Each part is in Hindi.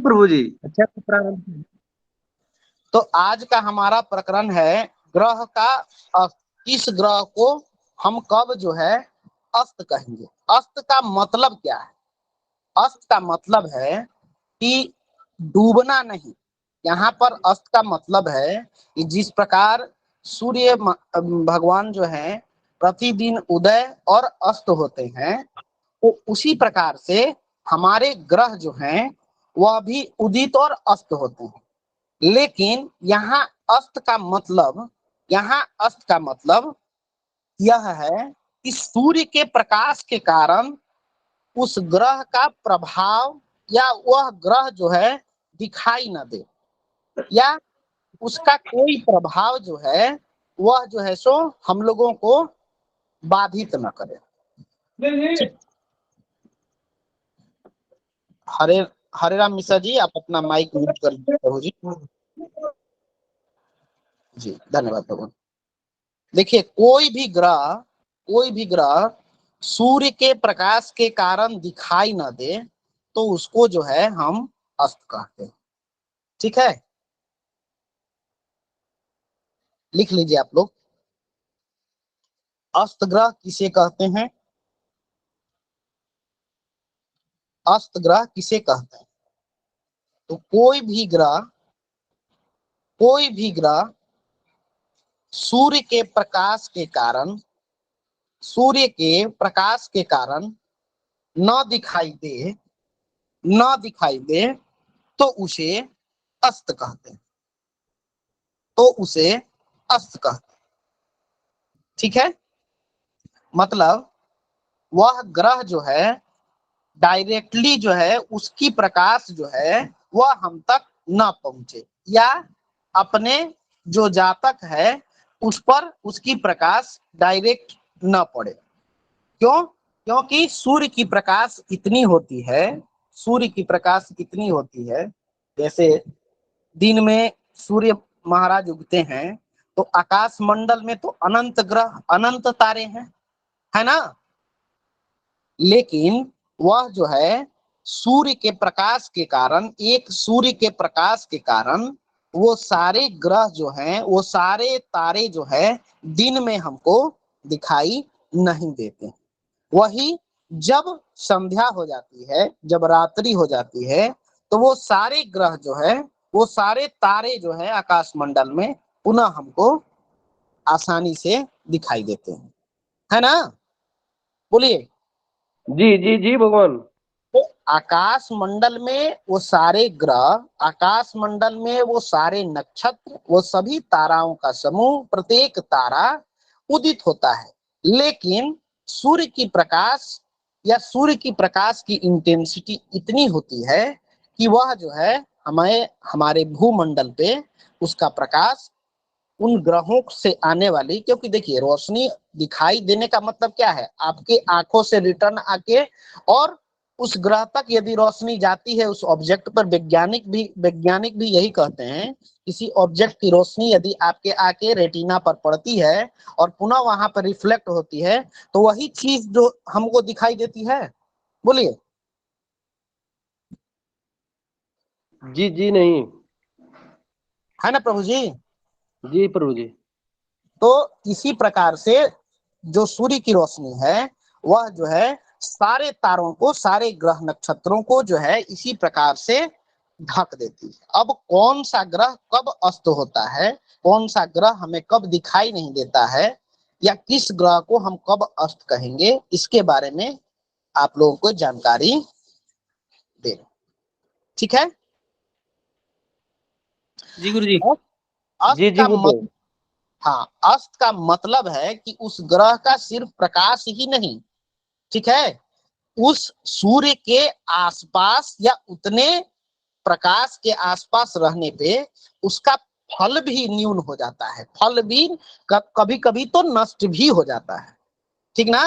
प्रभु जी। अच्छा तो प्रारंभ। तो आज का हमारा प्रकरण है ग्रह का अस्त। किस ग्रह को हम कब जो है अस्त कहेंगे। अस्त का मतलब क्या है? अस्त का मतलब है कि डूबना नहीं। यहाँ पर अस्त का मतलब है कि जिस प्रकार सूर्य भगवान जो है प्रतिदिन उदय और अस्त होते हैं, तो उसी प्रकार से हमारे ग्रह जो हैं वह भी उदित और अस्त होते हैं। लेकिन यहाँ अस्त का मतलब, यहाँ अस्त का मतलब यह है कि सूर्य के प्रकाश के कारण उस ग्रह का प्रभाव या वह ग्रह जो है दिखाई न दे, या उसका कोई प्रभाव जो है वह जो है सो हम लोगों को बाधित न करे। हरे हरे राम मिश्रा जी, आप अपना माइक म्यूट कर लीजिए प्रभु जी। जी धन्यवाद प्रभु। देखिए, कोई भी ग्रह सूर्य के प्रकाश के कारण दिखाई न दे तो उसको जो है हम अस्त कहते हैं। ठीक है, लिख लीजिए आप लोग। अस्त ग्रह किसे कहते हैं? अस्त ग्रह किसे कहते हैं? तो कोई भी ग्रह सूर्य के प्रकाश के कारण, सूर्य के प्रकाश के कारण न दिखाई दे तो उसे अस्त कहते हैं। तो उसे अस्त कहते हैं। ठीक है, मतलब वह ग्रह जो है डायरेक्टली जो है उसकी प्रकाश जो है वह हम तक न पहुंचे, या अपने जो जातक है उस पर उसकी प्रकाश डायरेक्ट न पड़े। क्यों? क्योंकि सूर्य की प्रकाश इतनी होती है, सूर्य की प्रकाश इतनी होती है, जैसे दिन में सूर्य महाराज उगते हैं तो आकाश मंडल में तो अनंत ग्रह अनंत तारे हैं, है ना। लेकिन वह जो है सूर्य के प्रकाश के कारण, एक सूर्य के प्रकाश के कारण वो सारे ग्रह जो हैं, वो सारे तारे जो है दिन में हमको दिखाई नहीं देते। वही जब संध्या हो जाती है, जब रात्रि हो जाती है, तो वो सारे ग्रह जो है, वो सारे तारे जो है आकाश मंडल में पुनः हमको आसानी से दिखाई देते हैं, है ना। बोलिए। जी जी जी भगवान। तो आकाश मंडल में वो सारे ग्रह, आकाश मंडल में वो सारे नक्षत्र, वो सभी ताराओं का समूह, प्रत्येक तारा उदित होता है। लेकिन सूर्य की प्रकाश या सूर्य की प्रकाश की इंटेंसिटी इतनी होती है कि वह जो है हमें हमारे भूमंडल पे उसका प्रकाश उन ग्रहों से आने वाली, क्योंकि देखिए रोशनी दिखाई देने का मतलब क्या है, आपके आंखों से रिटर्न आके और उस ग्रह तक यदि रोशनी जाती है उस ऑब्जेक्ट पर, वैज्ञानिक भी यही कहते हैं, किसी ऑब्जेक्ट की रोशनी यदि आपके आके रेटिना पर पड़ती है और पुनः वहां पर रिफ्लेक्ट होती है तो वही चीज जो हमको दिखाई देती है। बोलिए। जी जी नहीं। है ना प्रभु जी। जी प्रभु जी। तो इसी प्रकार से जो सूर्य की रोशनी है वह जो है सारे तारों को, सारे ग्रह नक्षत्रों को जो है इसी प्रकार से ढक देती है। अब कौन सा ग्रह कब अस्त होता है, कौन सा ग्रह हमें कब दिखाई नहीं देता है, या किस ग्रह को हम कब अस्त कहेंगे, इसके बारे में आप लोगों को जानकारी दे। ठीक है। जी गुरु जी। जी अस्त जी का बोलो। हाँ, अस्त का मतलब है कि उस ग्रह का सिर्फ प्रकाश ही नहीं, ठीक है, उस सूर्य के आसपास या उतने प्रकाश के आसपास रहने पे उसका फल भी न्यून हो जाता है, फल भी कभी कभी तो नष्ट भी हो जाता है। ठीक ना।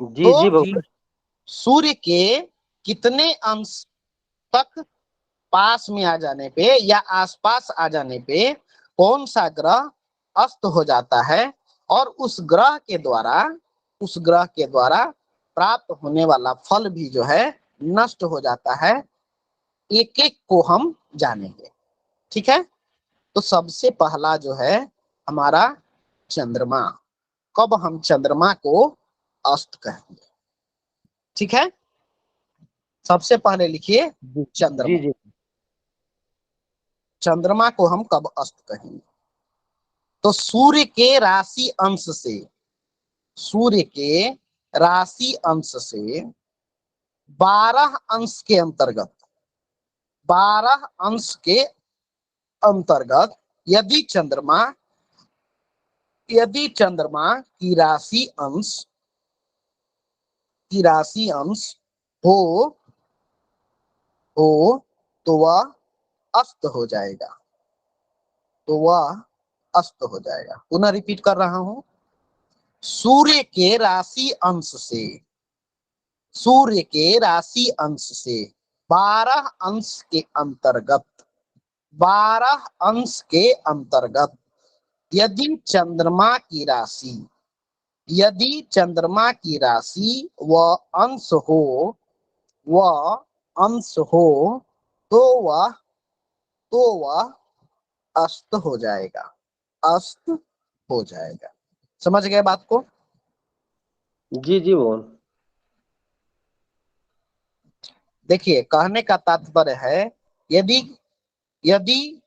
जी जी तो भगवान। सूर्य के कितने अंश तक पास में आ जाने पे या आसपास आ जाने पे कौन सा ग्रह अस्त हो जाता है, और उस ग्रह के द्वारा प्राप्त होने वाला फल भी जो है नष्ट हो जाता है, एक एक को हम जानेंगे। ठीक है, तो सबसे पहला जो है हमारा चंद्रमा। कब हम चंद्रमा को अस्त कहेंगे? ठीक है, सबसे पहले लिखिए जी जी चंद्रमा। जी चंद्रमा को हम कब अस्त कहेंगे? तो सूर्य के राशि अंश से, सूर्य के राशि अंश से 12 अंश के अंतर्गत, 12 अंश के अंतर्गत यदि चंद्रमा, यदि चंद्रमा की राशि अंश, की राशि अंश हो हो तो वह अस्त हो जाएगा, तो वह अस्त हो जाएगा। पुनः रिपीट कर रहा हूं, सूर्य के राशि अंश से, सूर्य के राशि अंश से 12 अंश के अंतर्गत, 12 अंश के अंतर्गत यदि चंद्रमा की राशि, यदि चंद्रमा की राशि व अंश हो, वह अंश हो तो वह, तो वह अस्त हो जाएगा, अस्त हो जाएगा। समझ गए बात को? जी जी भगवान। देखिए, कहने का तात्पर्य है यदि, यदि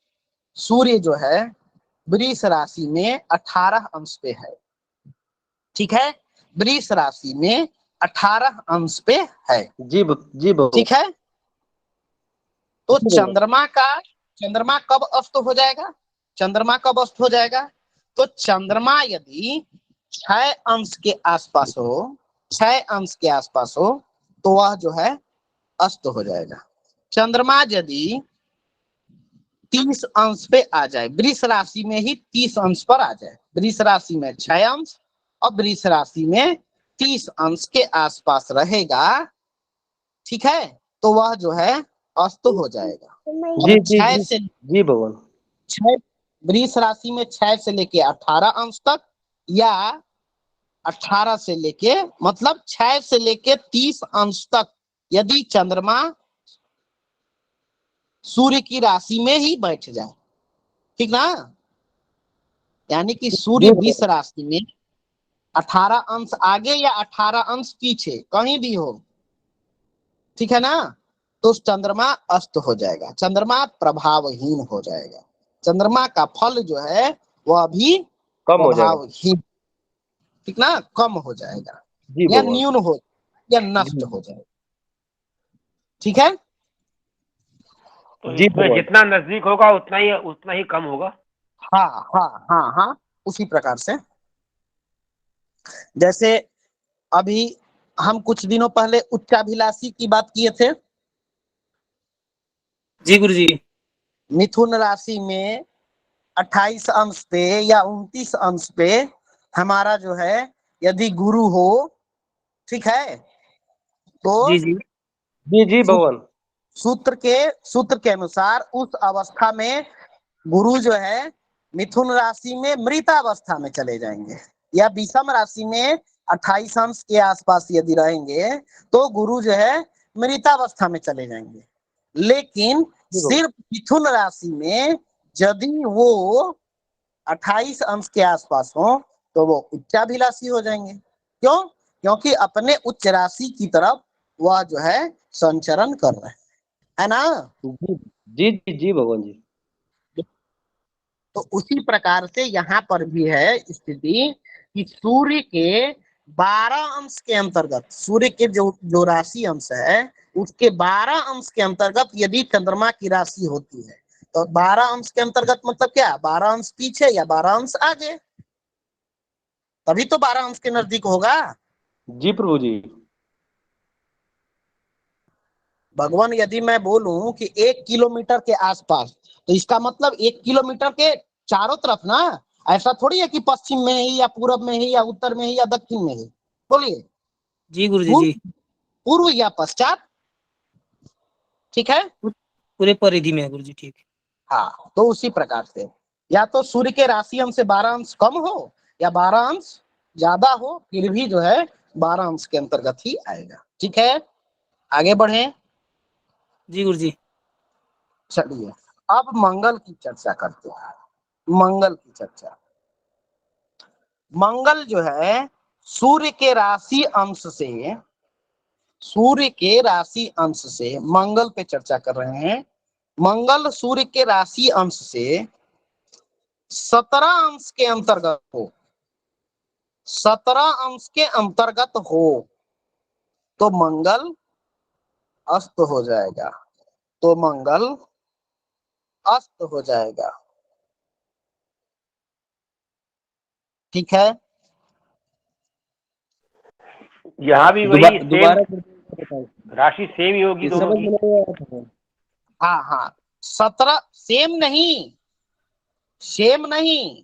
सूर्य जो है वृष राशि में 18 अंश पे है, ठीक है, वृष राशि में 18 अंश पे है, जी भगवान। ठीक है, तो जी भगवान। चंद्रमा का, चंद्रमा कब अस्त हो जाएगा? चंद्रमा कब अस्त हो जाएगा? तो चंद्रमा यदि 6 अंश के आसपास हो, 6 अंश के आसपास हो तो वह जो है अस्त हो जाएगा। चंद्रमा यदि 30 अंश पे आ जाए, वृष राशि में ही 30 अंश पर आ जाए, वृष राशि में 6 अंश और वृष राशि में 30 अंश के आसपास रहेगा, ठीक है, तो वह जो है अस्त हो जाएगा। जी अब जी 6 जी से, जी भगवान। 6, वृष राशि में 6 से लेके 18 अंश तक, या 18 से लेके, मतलब 6 से लेके 30 अंश तक यदि चंद्रमा सूर्य की राशि में ही बैठ जाए, ठीक ना, यानी कि सूर्य जी वृष भगवान। राशि में 18 अंश आगे या 18 अंश पीछे कहीं भी हो, ठीक है ना, तो चंद्रमा अस्त हो जाएगा, चंद्रमा प्रभावहीन हो जाएगा, चंद्रमा का फल जो है वह भी कम हो जाएगा। प्रभावहीन, ठीक ना, कम हो जाएगा जी या भगवान। न्यून हो, या नष्ट जी हो जाएगा, ठीक है। तो जी इसमें भगवान। जितना नजदीक होगा उतना ही कम होगा। हाँ हाँ हाँ हाँ, उसी प्रकार से, जैसे अभी हम कुछ दिनों पहले उच्चाभिलाषी की बात किए थे, जी गुरुजी। मिथुन राशि में 28 अंश पे या 29 अंश पे हमारा जो है यदि गुरु हो, ठीक है, तो जी जी। जी भगवान। सूत्र के, सूत्र के अनुसार उस अवस्था में गुरु जो है मिथुन राशि में मृतावस्था में चले जाएंगे, या विषम राशि में 28 अंश के आसपास यदि रहेंगे तो गुरु जो है मृतावस्था में चले जाएंगे। लेकिन जी भगवान। सिर्फ मिथुन राशि में यदि वो 28 अंश के आसपास हो तो वो उच्चाभिलाषी हो जाएंगे। क्यों? क्योंकि अपने उच्च राशि की तरफ वह जो है संचरण कर रहे है ना। जी जी भगवान जी। तो उसी प्रकार से यहाँ पर भी है स्थिति कि सूर्य के 12 अंश के अंतर्गत, सूर्य के जो जो राशि अंश है उसके 12 अंश के अंतर्गत यदि चंद्रमा की राशि होती है, तो 12 अंश के अंतर्गत मतलब क्या, 12 अंश पीछे या 12 अंश आगे, तभी तो 12 अंश के नजदीक होगा। जी प्रभु जी। भगवान यदि मैं बोलूं कि 1 किलोमीटर के आसपास, तो इसका मतलब 1 किलोमीटर के चारों तरफ ना, ऐसा थोड़ी है कि पश्चिम में ही या पूरब में ही या उत्तर में ही या दक्षिण में ही। बोलिए, जी गुरुजी पूर्व, जी। पूर्व या पश्चात, ठीक है। पूरे परिधि में है गुरुजी, ठीक। हाँ, तो उसी प्रकार से या तो सूर्य के राशि अंश से 12 अंश कम हो या 12 अंश ज्यादा हो, फिर भी जो है 12 अंश के अंतर्गत ही आएगा, ठीक है। आगे बढ़े। जी गुरुजी। चलिए अब मंगल की चर्चा करते हैं। मंगल की चर्चा, मंगल जो है सूर्य के राशि अंश से, सूर्य के राशि अंश से मंगल पे चर्चा कर रहे हैं। मंगल सूर्य के राशि अंश से 17 अंश के अंतर्गत हो, 17 अंश के अंतर्गत हो तो मंगल अस्त हो जाएगा, तो मंगल अस्त हो जाएगा। ठीक है, यहाँ भी वही सेम दोबारा बताओ, राशि सेम ही होगी ये दोनों समझ की। में नहीं आया था। हाँ हाँ, 17 सेम नहीं, सेम नहीं,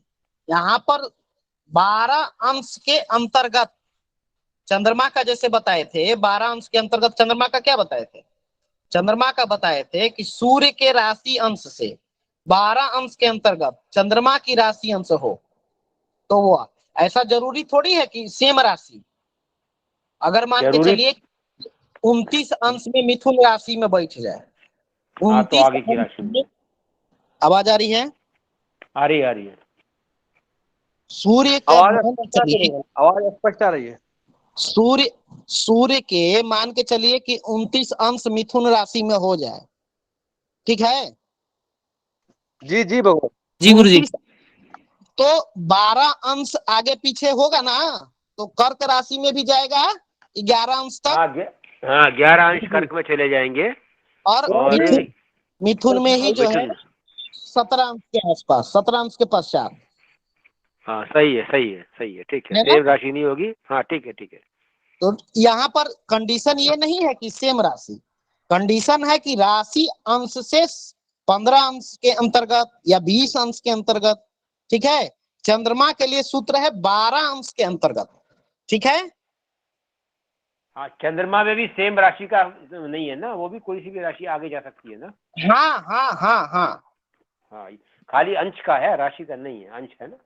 यहाँ पर 12 अंश के अंतर्गत चंद्रमा का जैसे बताए थे, 12 अंश के अंतर्गत चंद्रमा का क्या बताए थे, चंद्रमा का बताए थे कि सूर्य के राशि अंश से 12 अंश के अंतर्गत चंद्रमा की राशि अंश हो तो वो, ऐसा जरूरी थोड़ी है कि सेम राशि। अगर मान के जरूरी। चलिए 29 अंश में मिथुन राशि में बैठ जाए, हाँ, तो 29 आगे की अंश राशि में, आवाज आ रही है, आ रही है। सूर्य का आवाज मान के स्पष्ट आ रही चलिए, है, आवाज स्पष्ट आ रही है। सूर्य सूर्य के मान के चलिए कि 29 अंश मिथुन राशि में हो जाए, ठीक है, जी जी भगवान। जी गुरुजी। 29, तो 12 अंश आगे पीछे होगा ना, तो कर्क राशि में भी जाएगा 11 अंश तक, हाँ, हाँ, 11 अंश कर्क में चले जाएंगे और और मिथुन में ही जो है मिथुन। 17 अंश के आसपास, 17 अंश के पश्चात, हाँ, सही है, सही है, सही है, ठीक है, है ना। सेम राशि नहीं होगी। हाँ, ठीक है, ठीक है। तो यहाँ पर कंडीशन ये नहीं है कि सेम राशि, कंडीशन है कि राशि अंश से 15 अंश के अंतर्गत या 20 अंश के अंतर्गत, ठीक है। चंद्रमा के लिए सूत्र है 12 अंश के अंतर्गत, ठीक है। हाँ, चंद्रमा में भी सेम राशि का नहीं है ना, वो भी कोई सी भी राशि आगे जा सकती है ना। हाँ हाँ हाँ हाँ, हाँ, खाली अंश का है, राशि का नहीं है, अंश है ना।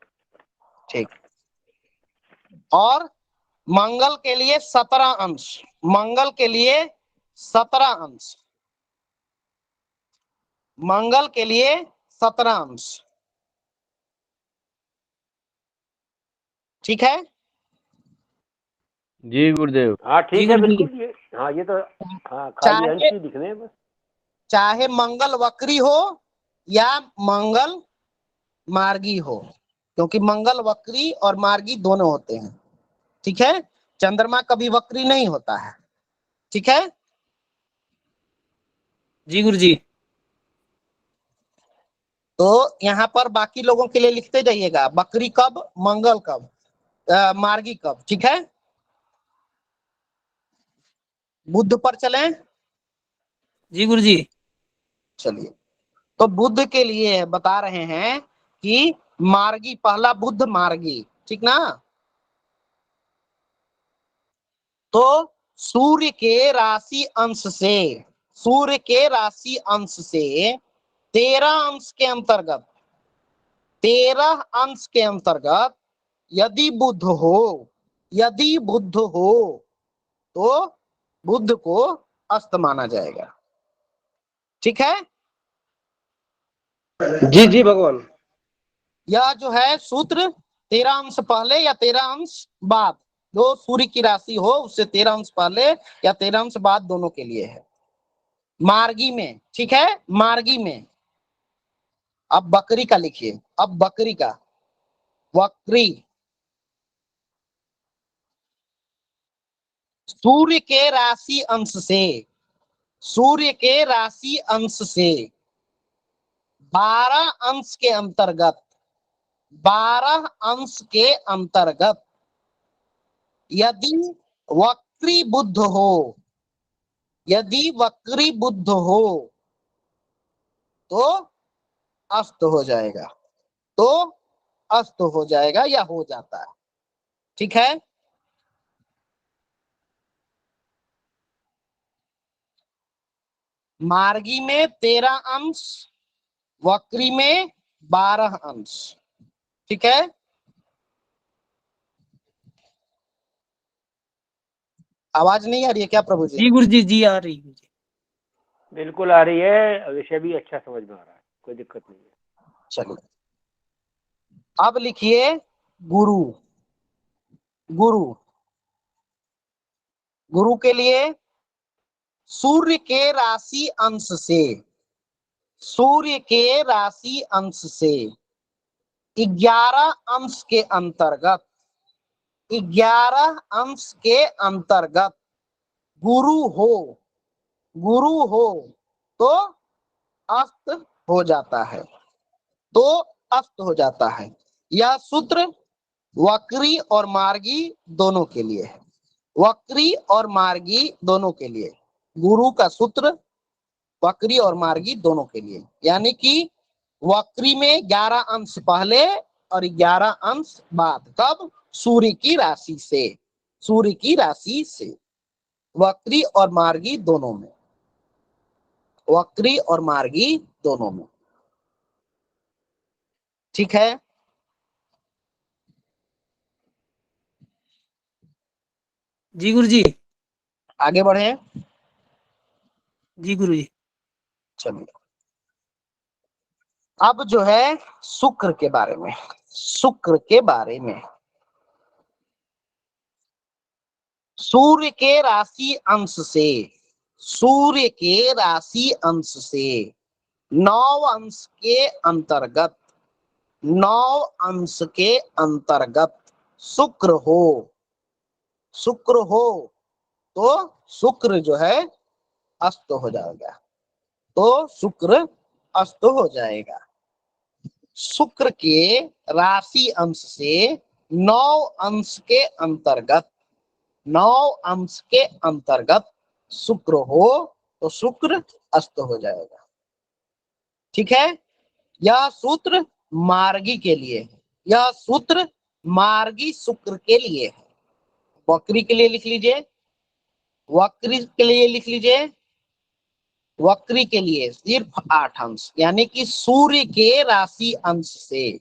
ठीक। और मंगल के लिए 17 अंश, मंगल के लिए 17 अंश, मंगल के लिए 17 अंश, ठीक है। जी गुरुदेव। हाँ, जी ठीक है, गुरुजी। बिल्कुल ये। हाँ, ये तो, हाँ, खाली अंश चाहे ही दिख रहे हैं बस। चाहे मंगल वक्री हो या मंगल मार्गी हो, क्योंकि मंगल वक्री और मार्गी दोनों होते हैं, ठीक है। चंद्रमा कभी वक्री नहीं होता है, ठीक है। जी गुरुजी। तो यहाँ पर बाकी लोगों के लिए लिखते जाइएगा, बकरी कब, मंगल कब, मार्गी कब, ठीक है। बुध पर चलें, जी गुरुजी। चलिए, तो बुध के लिए बता रहे हैं कि मार्गी, पहला बुध मार्गी, ठीक ना। तो सूर्य के राशि अंश से, सूर्य के राशि अंश से 13 अंश के अंतर्गत, 13 अंश के अंतर्गत यदि बुध हो, यदि बुध हो तो बुध को अस्त माना जाएगा, ठीक है। जी जी भगवान। यह जो है सूत्र 13 अंश पहले या 13 अंश बाद, जो सूर्य की राशि हो उससे 13 अंश पहले या 13 अंश बाद दोनों के लिए है, मार्गी में, ठीक है, मार्गी में। अब बकरी का लिखिए, अब बकरी का, वक्री, सूर्य के राशि अंश से, सूर्य के राशि अंश से 12 अंश के अंतर्गत, 12 अंश के अंतर्गत यदि वक्री बुध हो, यदि वक्री बुध हो तो अस्त हो जाएगा, तो अस्त हो जाएगा या हो जाता है, ठीक है। मार्गी में 13 अंश, वक्री में 12 अंश, ठीक है। आवाज नहीं आ रही है क्या प्रभु जी? जी गुरुजी, जी आ रही गुरुजी। बिल्कुल आ रही है, विषय भी अच्छा समझ में आ रहा है, कोई दिक्कत नहीं है। चलिए अब लिखिए गुरु। गुरु, गुरु के लिए सूर्य के राशि अंश से, सूर्य के राशि अंश से 11 अंश के अंतर्गत, 11 अंश के अंतर्गत गुरु हो, गुरु हो तो अस्त हो जाता है, तो अस्त हो जाता है। यह सूत्र वक्री और मार्गी दोनों के लिए है, वक्री और मार्गी दोनों के लिए। गुरु का सूत्र वक्री और मार्गी दोनों के लिए, यानी कि वक्री में 11 अंश पहले और 11 अंश बाद। कब? सूर्य की राशि से, सूर्य की राशि से, वक्री और मार्गी दोनों में, वक्री और मार्गी दोनों में। ठीक है, जी गुरुजी। आगे बढ़े। जी गुरुजी। चलिए अब जो है शुक्र के बारे में, शुक्र के बारे में। सूर्य के राशि अंश से, सूर्य के राशि अंश से 9 अंश के अंतर्गत, 9 अंश के अंतर्गत शुक्र हो, शुक्र हो तो शुक्र जो है अस्त हो जाएगा, तो शुक्र अस्त हो जाएगा। शुक्र के राशि अंश से 9 अंश के अंतर्गत, 9 अंश के अंतर्गत शुक्र हो तो शुक्र अस्त हो जाएगा। ठीक है, यह सूत्र मार्गी के लिए है, यह सूत्र मार्गी शुक्र के लिए है। वक्री के लिए लिख लीजिए, वक्री के लिए लिख लीजिए, वक्री के लिए सिर्फ 8 अंश, यानी कि सूर्य के राशि अंश से,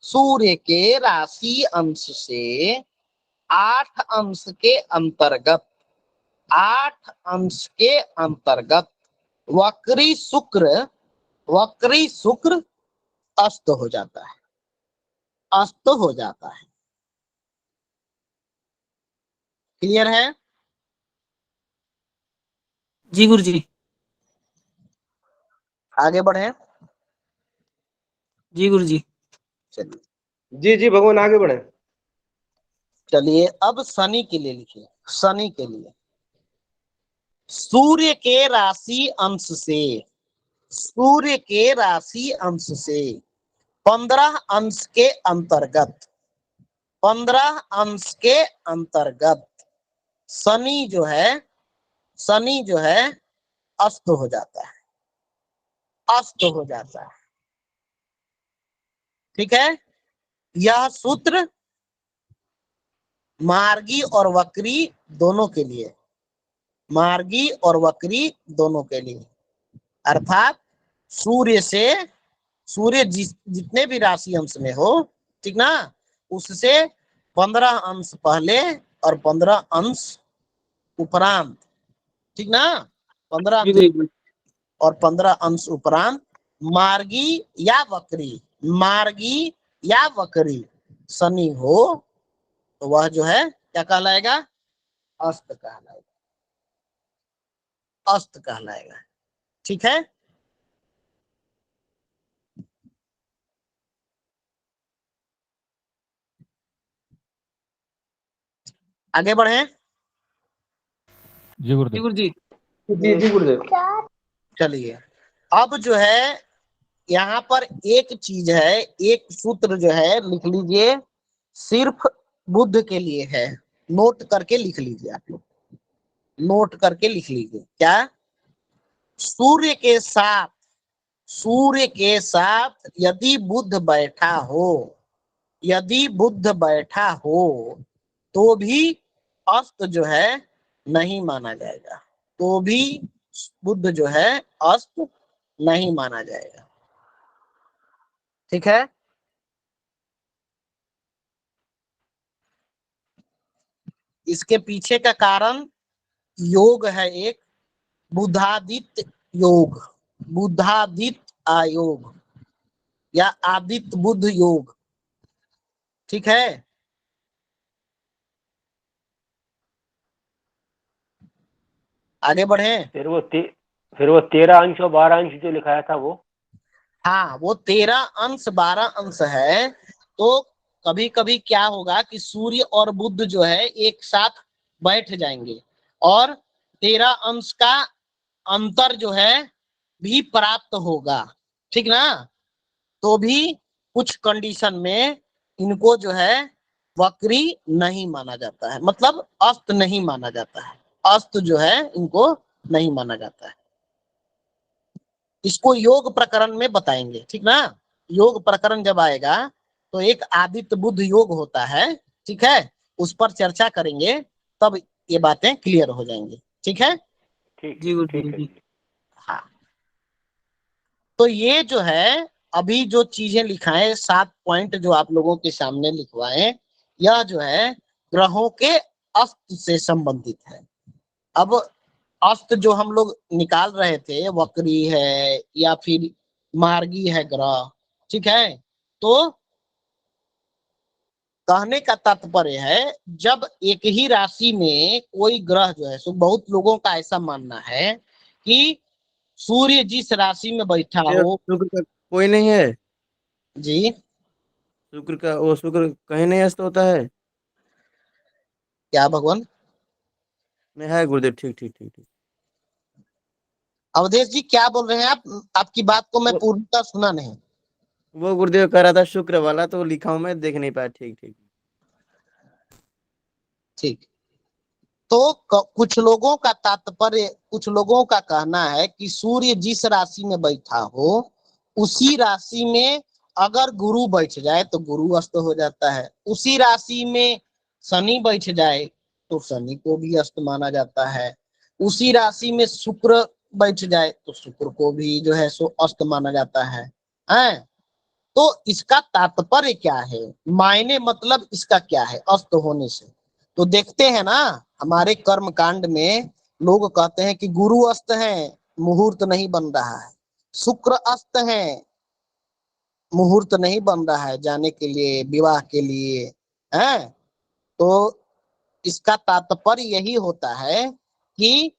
सूर्य के राशि अंश से 8 अंश के अंतर्गत, 8 अंश के अंतर्गत वक्री शुक्र, वक्री शुक्र अस्त हो जाता है, अस्त हो जाता है। क्लियर है? जी गुरुजी। आगे बढ़े। जी गुरुजी। चलिए, जी जी भगवान, आगे बढ़े। चलिए अब शनि के लिए लिखिए, शनि के लिए सूर्य के राशि अंश से, सूर्य के राशि अंश से 15 अंश के अंतर्गत, 15 अंश के अंतर्गत शनि जो है, शनि जो है अस्त हो जाता है, अस्त हो जाता है। ठीक है, यह सूत्र मार्गी और वक्री दोनों के लिए, मार्गी और वक्री दोनों के लिए, अर्थात सूर्य से, सूर्य जितने भी राशि अंश में हो, ठीक ना, उससे 15 अंश पहले और 15 अंश उपरांत, ठीक ना, 15 जी अंश गुरुजी। और 15 अंश उपरांत मार्गी या वक्री, मार्गी या वक्री शनि हो तो वह जो है क्या कहलाएगा? अस्त कहलाएगा, अस्त कहलाएगा। ठीक है, आगे बढ़े। जी जी गुरुदेव। गुरुजी। जी जी गुरुदेव। चलिए अब जो है यहाँ पर एक चीज है, एक सूत्र जो है लिख लीजिए, सिर्फ बुध के लिए है, नोट करके लिख लीजिए, आप लोग नोट करके लिख लीजिए। क्या? सूर्य के साथ, सूर्य के साथ यदि बुध बैठा हो, यदि बुध बैठा हो तो भी अस्त जो है नहीं माना जाएगा, तो भी बुध जो है अस्त नहीं माना जाएगा। ठीक है, इसके पीछे का कारण योग है, एक बुधादित्य योग, बुधादित्य आयोग या आदित्य बुध योग। ठीक है, आगे बढ़े। फिर वो 13 अंश और 12 अंश जो लिखाया था वो। हाँ, वो 13 अंश 12 अंश है। तो कभी कभी क्या होगा कि सूर्य और बुध जो है एक साथ बैठ जाएंगे और 13 अंश का अंतर जो है भी प्राप्त होगा, ठीक ना। तो भी कुछ कंडीशन में इनको जो है वक्री नहीं माना जाता है, मतलब अस्त नहीं माना जाता है, अस्त जो है इनको नहीं माना जाता है। इसको योग प्रकरण में बताएंगे, ठीक ना। योग प्रकरण जब आएगा तो एक आदित्य बुध योग होता है, ठीक है, उस पर चर्चा करेंगे, तब ये बातें क्लियर हो जाएंगी, ठीक है। ठीक जी है, गुरुजी ठीक है जी। जी। हाँ, तो ये जो है अभी जो चीजें लिखाए 7 पॉइंट जो आप लोगों के सामने लिखवाए, यह जो है ग्रहों के अस्त से संबंधित है। अब अस्त जो हम लोग निकाल रहे थे, वक्री है या फिर मार्गी है ग्रह, ठीक है। तो कहने का तात्पर्य है जब एक ही राशि में कोई ग्रह जो है, सो बहुत लोगों का ऐसा मानना है कि सूर्य जिस राशि में बैठा ये हो। शुक्र का कोई नहीं है? जी, शुक्र का, वो शुक्र कहीं नहीं अस्त होता है? क्या भगवान? नहीं है गुरुदेव, ठीक ठीक ठीक ठीक। अवधेश जी क्या बोल रहे हैं आप? आपकी बात को मैं वो पूर्णतः सुना नहीं। वो गुरुदेव कह रहा था शुक्र वाला, तो लिखा हूं मैं, देख नहीं पाया। ठीक ठीक। ठीक, तो कुछ लोगों का तात्पर्य, कुछ लोगों का कहना है कि सूर्य जिस राशि में बैठा हो उसी राशि में अगर गुरु बैठ जाए तो गुरु अस्त हो जाता है, उसी राशि में शनि बैठ जाए तो शनि को भी अस्त माना जाता है, उसी राशि में शुक्र बैठ जाए तो शुक्र को भी जो है सो अस्त माना जाता है। हैं? तो इसका तात्पर्य क्या है, मायने मतलब इसका क्या है अस्त होने से? तो देखते हैं ना, हमारे कर्म कांड में लोग कहते हैं कि गुरु अस्त है, मुहूर्त नहीं बन रहा है, शुक्र अस्त है, मुहूर्त नहीं बन रहा है जाने के लिए, विवाह के लिए, है। तो इसका तात्पर्य यही होता है कि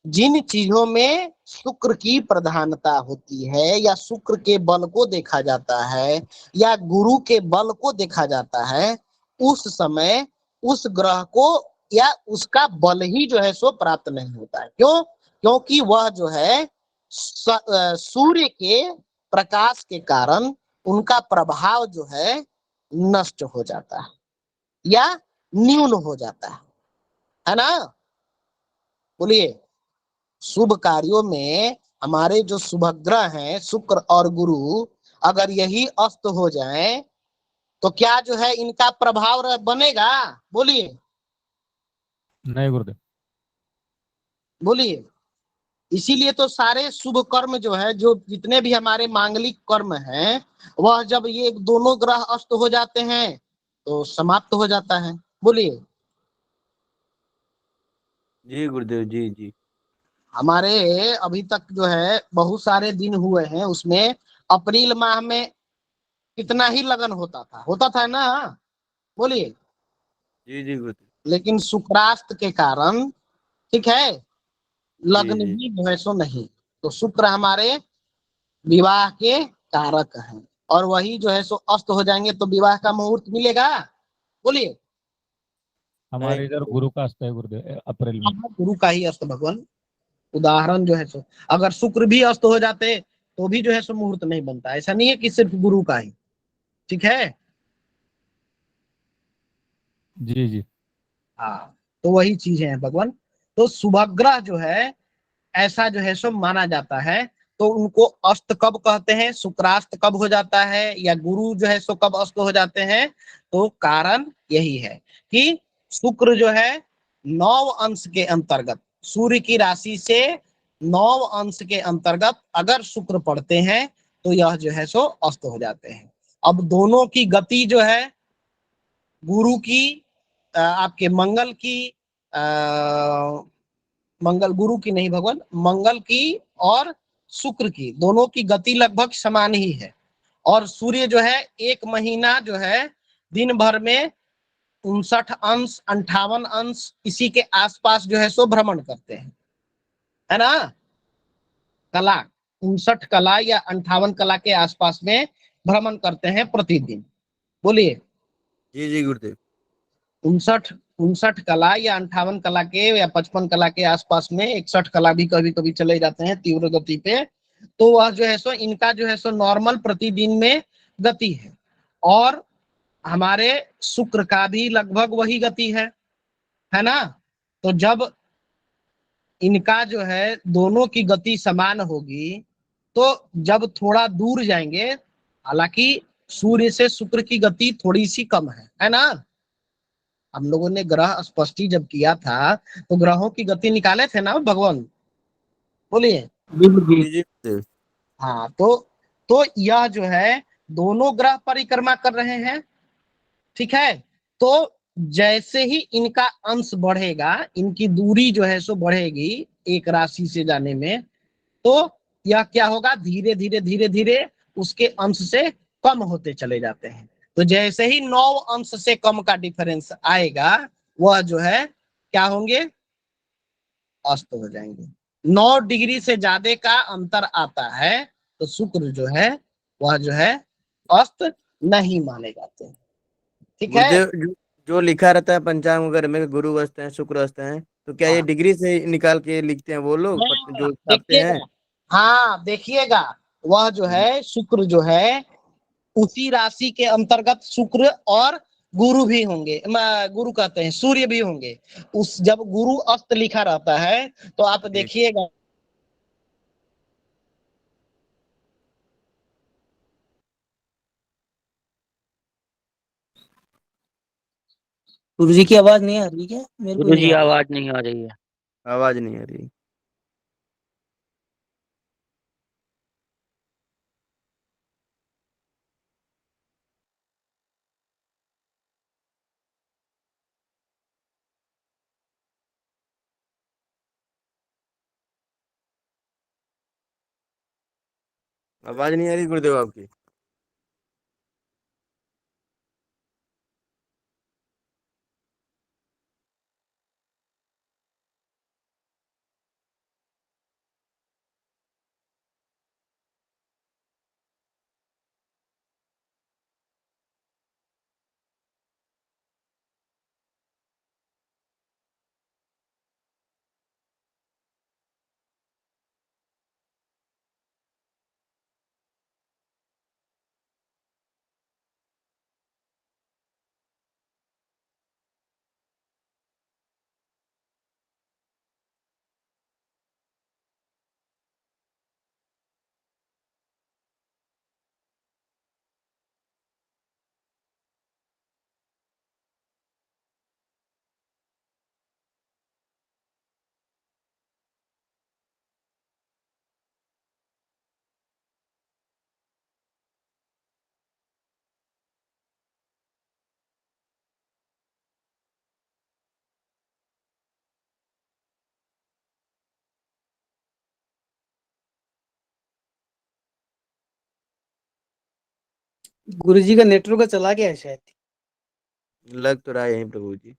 जिन चीजों में शुक्र की प्रधानता होती है या शुक्र के बल को देखा जाता है या गुरु के बल को देखा जाता है, उस समय उस ग्रह को या उसका बल ही जो है सो प्राप्त नहीं होता है। क्यों? क्योंकि वह जो है सूर्य के प्रकाश के कारण उनका प्रभाव जो है नष्ट हो जाता है या न्यून हो जाता है ना। बोलिए, शुभ कार्यों में हमारे जो शुभग्रह हैं शुक्र और गुरु, अगर यही अस्त हो जाएं तो क्या जो है इनका प्रभाव बनेगा? बोलिए, नहीं गुरुदेव। बोलिए। इसीलिए तो सारे शुभ कर्म जो है, जो जितने भी हमारे मांगलिक कर्म हैं, वह जब ये दोनों ग्रह अस्त हो जाते हैं तो समाप्त हो जाता है। बोलिए, जी गुरुदेव, जी जी। हमारे अभी तक जो है बहुत सारे दिन हुए हैं, उसमें अप्रैल माह में कितना ही लगन होता था ना। बोलिए, जी जी गुरुदेव। लेकिन शुक्रास्त के कारण, ठीक है, जी लग्न जी। भी जो है सो नहीं। तो शुक्र हमारे विवाह के कारक हैं, और वही जो है सो अस्त हो जाएंगे तो विवाह का मुहूर्त मिलेगा? बोलिए, नहीं हमारे इधर गुरुदेव। गुरु का अस्त है गुरुदेव, अप्रैल में। गुरु का ही अस्त भगवान। उदाहरण जो है सो, अगर शुक्र भी अस्त हो जाते तो भी जो है सो मुहूर्त नहीं बनता, ऐसा नहीं है कि सिर्फ गुरु का ही। ठीक है, जी जी। हाँ, तो वही चीजें हैं भगवान। तो शुभग्रह जो है ऐसा जो है सो माना जाता है, तो उनको अस्त कब कहते हैं, शुक्रास्त कब हो जाता है या गुरु जो है सो कब अस्त हो जाते हैं? तो कारण यही है कि शुक्र जो है 9 अंश के अंतर्गत, सूर्य की राशि से 9 अंश के अंतर्गत अगर शुक्र पढ़ते हैं तो यह जो है सो अस्त हो जाते हैं। अब दोनों की गति जो है, गुरु की आपके मंगल की मंगल, गुरु की नहीं भगवान, मंगल की और शुक्र की, दोनों की गति लगभग समान ही है। और सूर्य जो है एक महीना जो है दिन भर में 59 अंश 58 अंश इसी के आसपास जो है सो भ्रमण करते हैं, है ना। कला 59 कला या 58 कला के आसपास में भ्रमण करते हैं प्रतिदिन। बोलिए। जी जी गुरुदेव। 59 कला या 58 कला के या 55 कला के आसपास में, 61 कला भी कभी कभी चले जाते हैं तीव्र गति पे। तो वह जो है सो इनका जो है सो नॉर्मल प्रतिदिन में गति है। और हमारे शुक्र का भी लगभग वही गति है ना। तो जब इनका जो है दोनों की गति समान होगी, तो जब थोड़ा दूर जाएंगे, हालांकि सूर्य से शुक्र की गति थोड़ी सी कम है ना। हम लोगों ने ग्रह स्पष्टी जब किया था तो ग्रहों की गति निकाले थे ना भगवान। बोलिए। जी गुरुजी। जी जी गुरुदेव। हाँ, तो यह जो है दोनों ग्रह परिक्रमा कर रहे हैं, ठीक है। तो जैसे ही इनका अंश बढ़ेगा, इनकी दूरी जो है सो बढ़ेगी एक राशि से जाने में, तो यह क्या होगा, धीरे धीरे धीरे धीरे उसके अंश से कम होते चले जाते हैं। तो जैसे ही 9 अंश से कम का डिफरेंस आएगा, वह जो है क्या होंगे, अस्त हो जाएंगे। 9 डिग्री से ज्यादा का अंतर आता है तो शुक्र जो है वह जो है अस्त नहीं माने जाते हैं, ठीक है। गुरुदेव, जो लिखा रहता है पंचांग वगैरह में गुरु अस्त हैं शुक्र अस्त हैं, तो क्या ये हाँ डिग्री से निकाल के लिखते हैं वो लोग हाँ, जो छापते हैं? देखिएगा। हाँ देखिएगा, वह जो है शुक्र जो है उसी राशि के अंतर्गत शुक्र और गुरु भी होंगे, गुरु कहते हैं सूर्य भी होंगे। उस जब गुरु अस्त लिखा रहता है तो आप जी देखिएगा, गुरुजी की आवाज नहीं आ रही क्या? मेरे को ही गुरु नहीं जी आ रही। आवाज नहीं आ रही है। आवाज नहीं आ रही। आवाज नहीं आ रही गुरुदेव आपकी। गुरुजी का नेटवर्क चला गया है शायद। लग तो रहा है यहीं प्रभु जी।